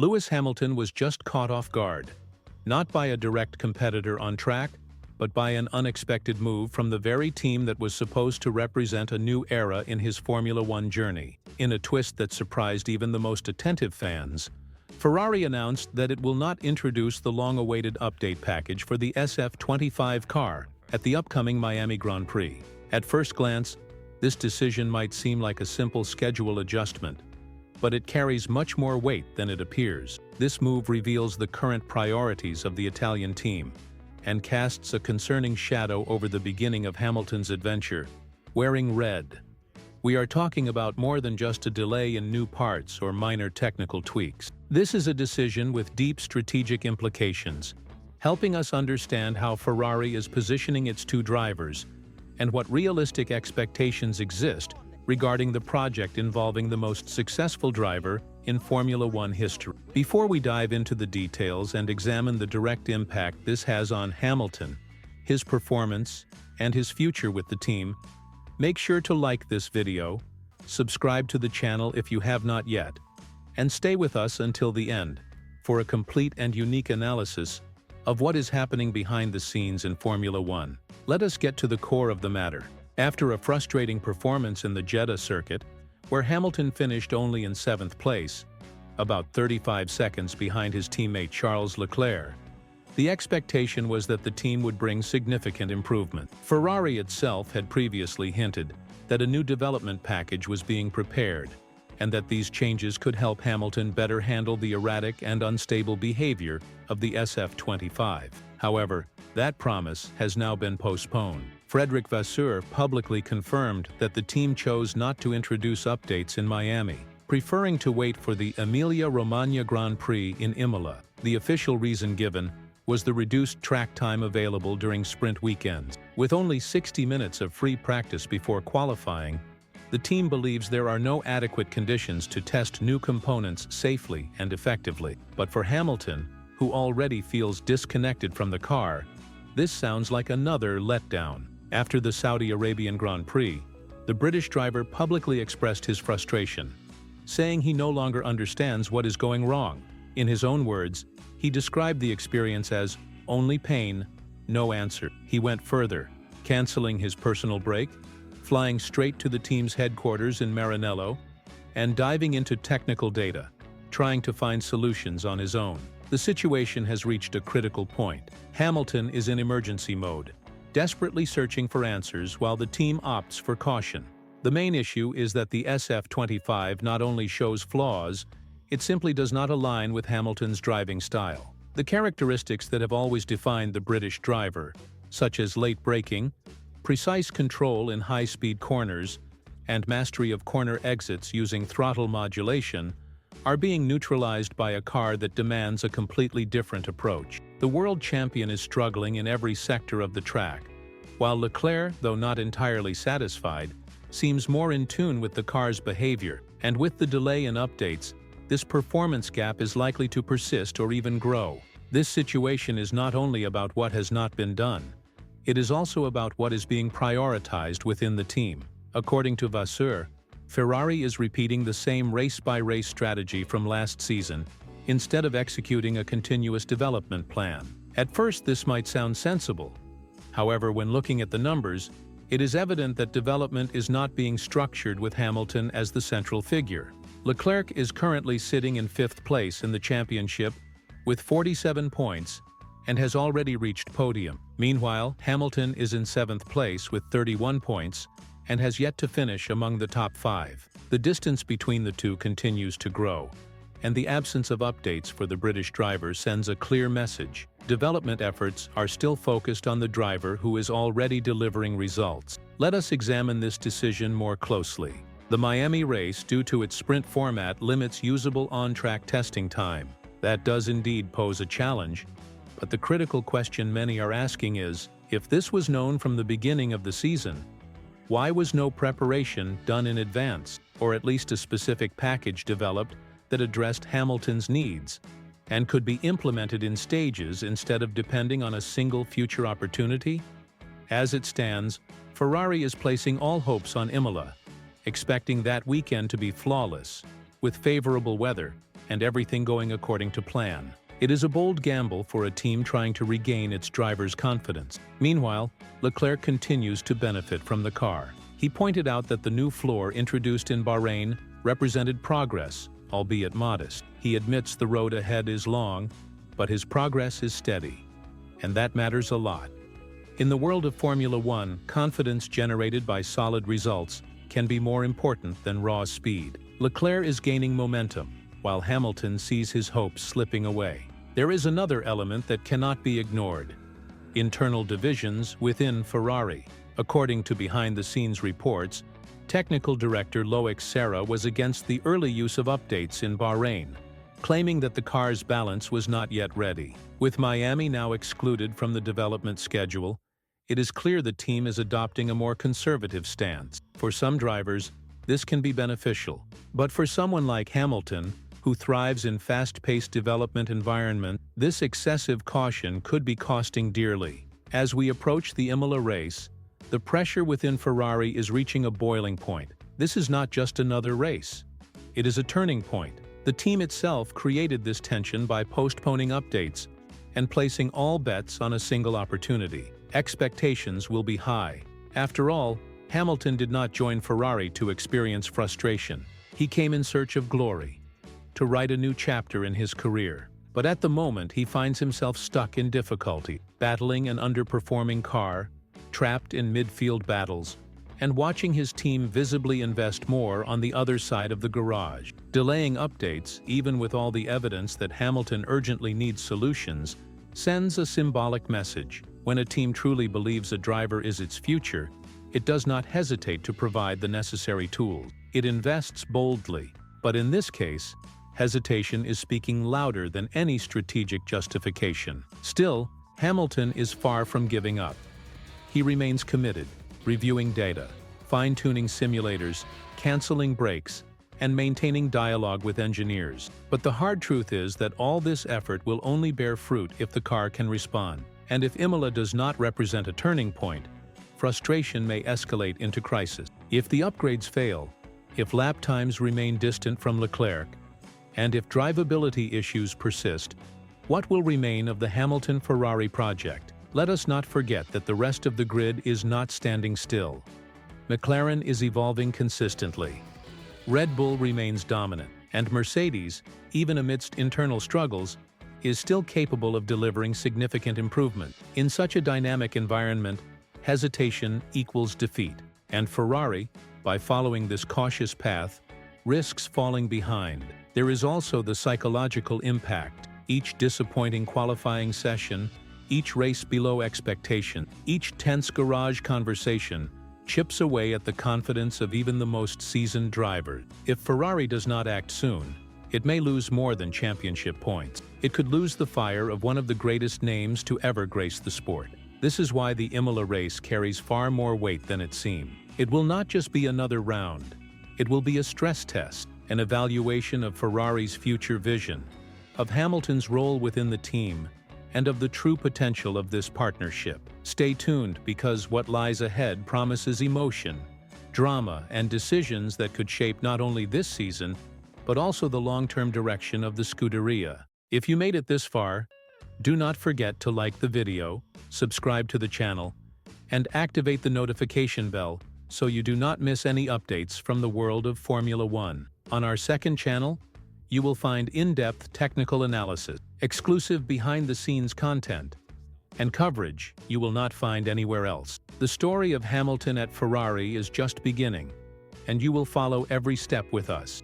Lewis Hamilton was just caught off guard, not by a direct competitor on track, but by an unexpected move from the very team that was supposed to represent a new era in his Formula One journey. In a twist that surprised even the most attentive fans, Ferrari announced that it will not introduce the long-awaited update package for the SF25 car at the upcoming Miami Grand Prix. At first glance, this decision might seem like a simple schedule adjustment, but it carries much more weight than it appears. This move reveals the current priorities of the Italian team and casts a concerning shadow over the beginning of Hamilton's adventure, wearing red. We are talking about more than just a delay in new parts or minor technical tweaks. This is a decision with deep strategic implications, helping us understand how Ferrari is positioning its two drivers and what realistic expectations exist regarding the project involving the most successful driver in Formula One history. Before we dive into the details and examine the direct impact this has on Hamilton, his performance, and his future with the team, make sure to like this video, subscribe to the channel if you have not yet, and stay with us until the end for a complete and unique analysis of what is happening behind the scenes in Formula One. Let us get to the core of the matter. After a frustrating performance in the Jeddah circuit, where Hamilton finished only in 7th place, about 35 seconds behind his teammate Charles Leclerc, the expectation was that the team would bring significant improvement. Ferrari itself had previously hinted that a new development package was being prepared, and that these changes could help Hamilton better handle the erratic and unstable behavior of the SF25. However, that promise has now been postponed. Frédéric Vasseur publicly confirmed that the team chose not to introduce updates in Miami, preferring to wait for the Emilia-Romagna Grand Prix in Imola. The official reason given was the reduced track time available during sprint weekends. With only 60 minutes of free practice before qualifying, the team believes there are no adequate conditions to test new components safely and effectively. But for Hamilton, who already feels disconnected from the car, this sounds like another letdown. After the Saudi Arabian Grand Prix, the British driver publicly expressed his frustration, saying he no longer understands what is going wrong. In his own words, he described the experience as only pain, no answer. He went further, canceling his personal break, flying straight to the team's headquarters in Maranello, and diving into technical data, trying to find solutions on his own. The situation has reached a critical point. Hamilton is in emergency mode, desperately searching for answers while the team opts for caution. The main issue is that the SF25 not only shows flaws, it simply does not align with Hamilton's driving style. The characteristics that have always defined the British driver, such as late braking, precise control in high-speed corners, and mastery of corner exits using throttle modulation, are being neutralized by a car that demands a completely different approach. The world champion is struggling in every sector of the track, while Leclerc, though not entirely satisfied, seems more in tune with the car's behavior. And with the delay in updates, this performance gap is likely to persist or even grow. This situation is not only about what has not been done, it is also about what is being prioritized within the team. According to Vasseur, Ferrari is repeating the same race-by-race strategy from last season, instead of executing a continuous development plan. At first, this might sound sensible. However, when looking at the numbers, it is evident that development is not being structured with Hamilton as the central figure. Leclerc is currently sitting in 5th place in the championship with 47 points and has already reached podium. Meanwhile, Hamilton is in 7th place with 31 points and has yet to finish among the top 5. The distance between the two continues to grow, and the absence of updates for the British driver sends a clear message. Development efforts are still focused on the driver who is already delivering results. Let us examine this decision more closely. The Miami race, due to its sprint format, limits usable on-track testing time. That does indeed pose a challenge, but the critical question many are asking is, if this was known from the beginning of the season, why was no preparation done in advance, or at least a specific package developed that addressed Hamilton's needs and could be implemented in stages instead of depending on a single future opportunity? As it stands, Ferrari is placing all hopes on Imola, expecting that weekend to be flawless, with favorable weather and everything going according to plan. It is a bold gamble for a team trying to regain its driver's confidence. Meanwhile, Leclerc continues to benefit from the car. He pointed out that the new floor introduced in Bahrain represented progress, albeit modest. He admits the road ahead is long, but his progress is steady, and that matters a lot. In the world of Formula One, confidence generated by solid results can be more important than raw speed. Leclerc is gaining momentum, while Hamilton sees his hopes slipping away. There is another element that cannot be ignored: internal divisions within Ferrari. According to behind-the-scenes reports, technical director Loic Serra was against the early use of updates in Bahrain, claiming that the car's balance was not yet ready. With Miami now excluded from the development schedule, it is clear the team is adopting a more conservative stance. For some drivers, this can be beneficial, but for someone like Hamilton, who thrives in fast-paced development environment, this excessive caution could be costing dearly. As we approach the Imola race, the pressure within Ferrari is reaching a boiling point. This is not just another race. It is a turning point. The team itself created this tension by postponing updates and placing all bets on a single opportunity. Expectations will be high. After all, Hamilton did not join Ferrari to experience frustration. He came in search of glory, to write a new chapter in his career. But at the moment, he finds himself stuck in difficulty, battling an underperforming car, trapped in midfield battles, and watching his team visibly invest more on the other side of the garage. Delaying updates, even with all the evidence that Hamilton urgently needs solutions, sends a symbolic message. When a team truly believes a driver is its future, it does not hesitate to provide the necessary tools. It invests boldly, but in this case, hesitation is speaking louder than any strategic justification. Still, Hamilton is far from giving up. He remains committed, reviewing data, fine-tuning simulators, canceling brakes, and maintaining dialogue with engineers. But the hard truth is that all this effort will only bear fruit if the car can respond. And if Imola does not represent a turning point, frustration may escalate into crisis. If the upgrades fail, if lap times remain distant from Leclerc, and if drivability issues persist, what will remain of the Hamilton-Ferrari project? Let us not forget that the rest of the grid is not standing still. McLaren is evolving consistently. Red Bull remains dominant, and Mercedes, even amidst internal struggles, is still capable of delivering significant improvement. In such a dynamic environment, hesitation equals defeat, and Ferrari, by following this cautious path, risks falling behind. There is also the psychological impact. Each disappointing qualifying session, each race below expectation, each tense garage conversation chips away at the confidence of even the most seasoned drivers. If Ferrari does not act soon, it may lose more than championship points. It could lose the fire of one of the greatest names to ever grace the sport. This is why the Imola race carries far more weight than it seems. It will not just be another round. It will be a stress test, an evaluation of Ferrari's future vision, of Hamilton's role within the team, and of the true potential of this partnership. Stay tuned, because what lies ahead promises emotion, drama, and decisions that could shape not only this season, but also the long-term direction of the Scuderia. If you made it this far, do not forget to like the video, subscribe to the channel, and activate the notification bell so you do not miss any updates from the world of Formula One. On our second channel, you will find in-depth technical analysis, exclusive behind-the-scenes content, and coverage you will not find anywhere else. The story of Hamilton at Ferrari is just beginning, and you will follow every step with us.